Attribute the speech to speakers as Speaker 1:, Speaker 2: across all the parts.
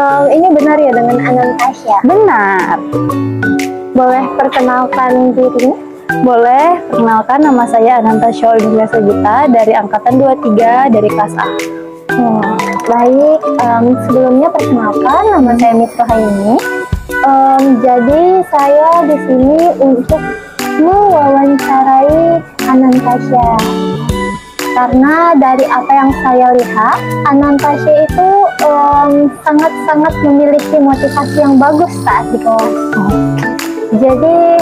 Speaker 1: Ini benar ya dengan Anantasya?
Speaker 2: Benar.
Speaker 1: Boleh perkenalkan dirinya?
Speaker 2: Boleh, perkenalkan nama saya Anantasya Olivia Sagita dari angkatan 23 dari kelas A.
Speaker 1: Baik, sebelumnya perkenalkan nama saya Miss Rohaini. Jadi saya di sini untuk mewawancarai Anantasya. Karena dari apa yang saya lihat, Anantasya itu sangat-sangat memiliki motivasi yang bagus saat di kelas. Jadi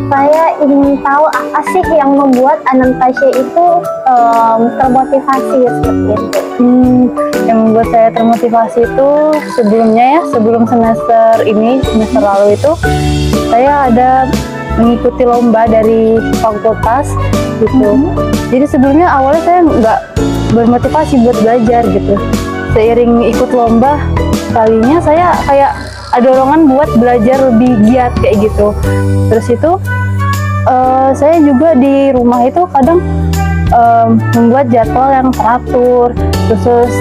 Speaker 1: saya ingin tahu apa sih yang membuat Anantasya itu termotivasi seperti itu.
Speaker 2: Yang membuat saya termotivasi itu sebelumnya sebelum semester lalu itu saya ada mengikuti lomba dari fakultas gitu. Jadi sebelumnya awalnya saya nggak bermotivasi buat belajar gitu. Seiring ikut lomba kalinya saya kayak ada dorongan buat belajar lebih giat kayak gitu. Terus itu saya juga di rumah itu kadang membuat jadwal yang teratur. Terus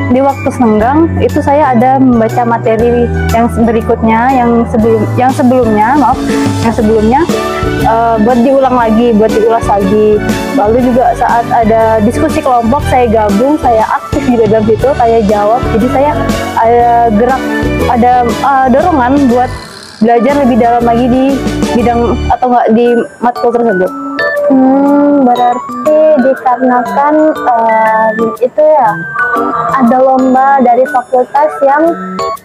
Speaker 2: di waktu senggang itu saya ada membaca materi yang berikutnya, yang sebelumnya buat diulas lagi. Lalu juga saat ada diskusi kelompok saya gabung, saya aktif juga dalam situ, saya jawab. Jadi saya ada dorongan buat belajar lebih dalam lagi di bidang atau enggak di matkul tersebut.
Speaker 1: Berarti dikarenakan itu ya, ada lomba dari fakultas yang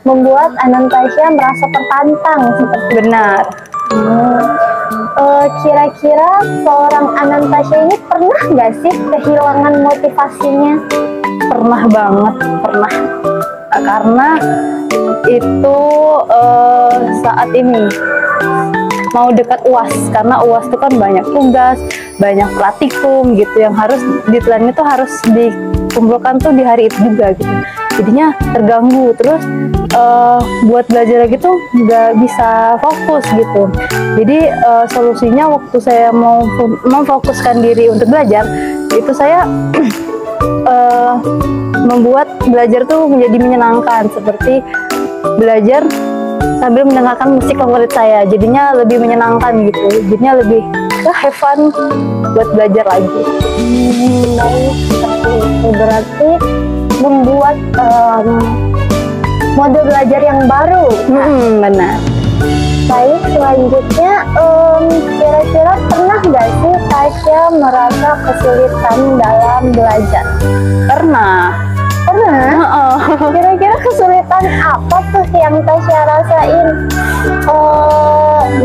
Speaker 1: membuat Anantasya merasa tertantang seperti itu.
Speaker 2: Benar.
Speaker 1: Kira-kira seorang Anantasya ini pernah nggak sih kehilangan motivasinya?
Speaker 2: Pernah banget, pernah. Karena itu saat ini mau dekat UAS, karena UAS itu kan banyak tugas, banyak praktikum gitu yang harus deadline itu harus dikumpulkan tuh di hari itu juga gitu. Jadinya terganggu, terus buat belajar lagi tuh nggak bisa fokus gitu. Jadi solusinya waktu saya mau memfokuskan diri untuk belajar, itu saya membuat belajar tuh menjadi menyenangkan, seperti belajar sambil mendengarkan musik favorit saya, jadinya lebih menyenangkan gitu, jadinya lebih have fun buat belajar lagi.
Speaker 1: Baik, seperti itu berarti membuat mode belajar yang baru.
Speaker 2: Benar.
Speaker 1: Baik, selanjutnya kira-kira pernah nggak sih Tasya merasa kesulitan dalam belajar?
Speaker 2: Pernah.
Speaker 1: Kira-kira kesulitan apa tuh yang Tasya rasain?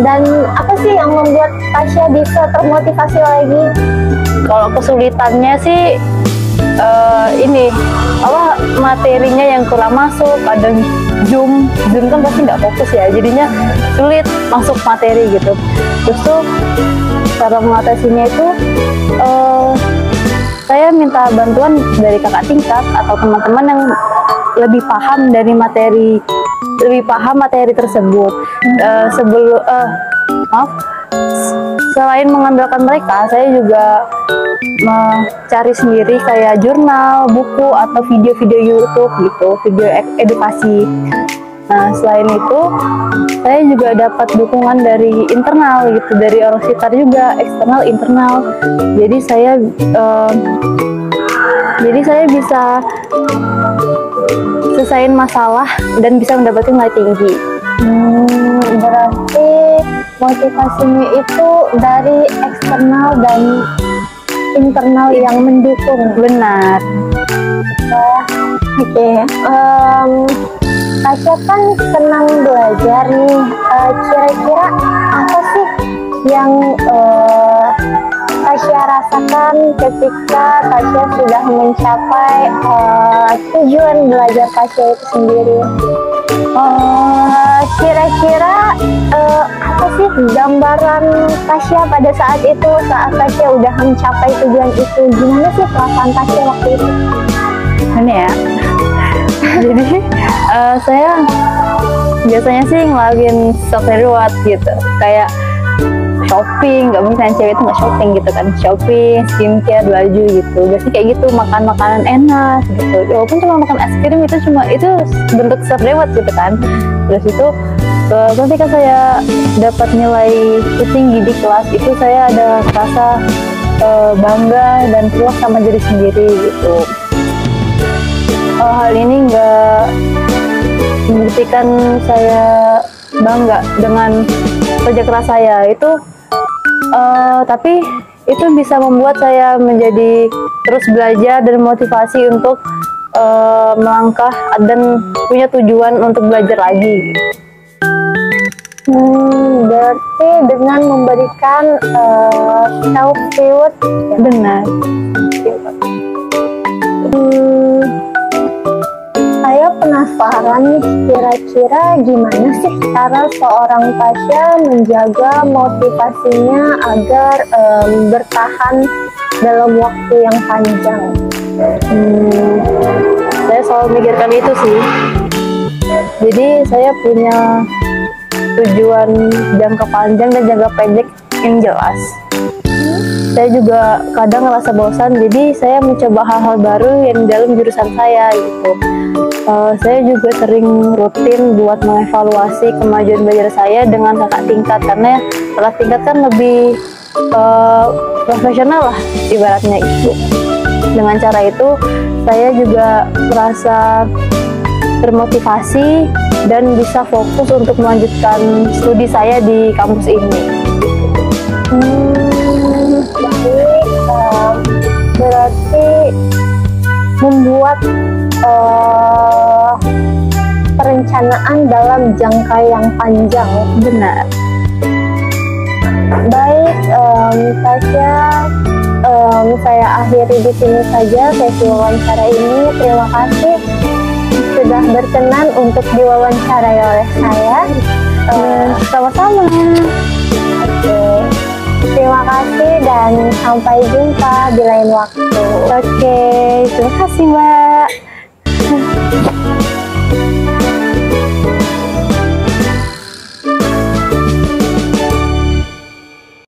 Speaker 1: Dan apa sih yang membuat Tasya bisa termotivasi lagi?
Speaker 2: Kalau kesulitannya sih materinya yang kurang masuk, kadang Zoom kan pasti nggak fokus ya, jadinya sulit masuk materi gitu. Terus tuh cara mengatasinya itu saya minta bantuan dari kakak tingkat atau teman-teman yang lebih paham materi tersebut. Selain mengandalkan mereka, saya juga mencari sendiri kayak jurnal, buku, atau video-video YouTube gitu, video edukasi. Nah, selain itu, saya juga dapat dukungan dari internal gitu, dari orang sekitar juga, eksternal, internal. Jadi saya bisa selesaiin masalah dan bisa mendapatkan nilai tinggi.
Speaker 1: Berarti motivasinya itu dari eksternal dan internal yang mendukung.
Speaker 2: Benar.
Speaker 1: Oke. Tasya kan senang belajar nih. Kira-kira apa sih yang Tasya rasakan ketika Tasya sudah mencapai tujuan belajar Tasya itu sendiri? Kira-kira apa sih gambaran Tasya pada saat itu, saat Tasya udah mencapai tujuan itu? Gimana sih perasaan Tasya waktu itu?
Speaker 2: Ini ya. Jadi saya biasanya sih ngelakuin self reward gitu, kayak shopping, nggak mungkin cewek itu nggak shopping gitu kan, shopping, skincare, baju gitu. Biasanya kayak gitu, makan makanan enak gitu. Walaupun cuma makan es krim itu bentuk self reward gitu kan. Terus itu ketika saya dapat nilai tinggi di kelas itu, saya ada rasa bangga dan puas sama diri sendiri gitu. Hal ini nggak membuktikan saya bangga dengan kerja keras saya itu, tapi itu bisa membuat saya menjadi terus belajar dan motivasi untuk melangkah dan punya tujuan untuk belajar lagi.
Speaker 1: Berarti dengan memberikan self reward,
Speaker 2: Benar.
Speaker 1: Saya penasaran nih, kira-kira gimana sih cara seorang Tasya menjaga motivasinya agar bertahan dalam waktu yang panjang?
Speaker 2: Saya selalu memikirkan itu sih. Jadi saya punya tujuan jangka panjang dan jangka pendek yang jelas. Saya juga kadang ngerasa bosan, jadi saya mencoba hal-hal baru yang dalam jurusan saya gitu. Saya juga sering rutin buat mengevaluasi kemajuan belajar saya dengan kakak tingkat, karena kakak tingkat kan lebih profesional lah ibaratnya itu. Dengan cara itu saya juga merasa termotivasi dan bisa fokus untuk melanjutkan studi saya di kampus ini.
Speaker 1: Baik, berarti membuat perencanaan dalam jangka yang panjang.
Speaker 2: Benar.
Speaker 1: Baik, Tasya, saya akhiri di sini saja sesi wawancara ini. Terima kasih sudah berkenan untuk diwawancarai oleh saya.
Speaker 2: Sama-sama.
Speaker 1: Oke, terima kasih dan sampai jumpa di lain waktu.
Speaker 2: Oke, terima kasih Mbak.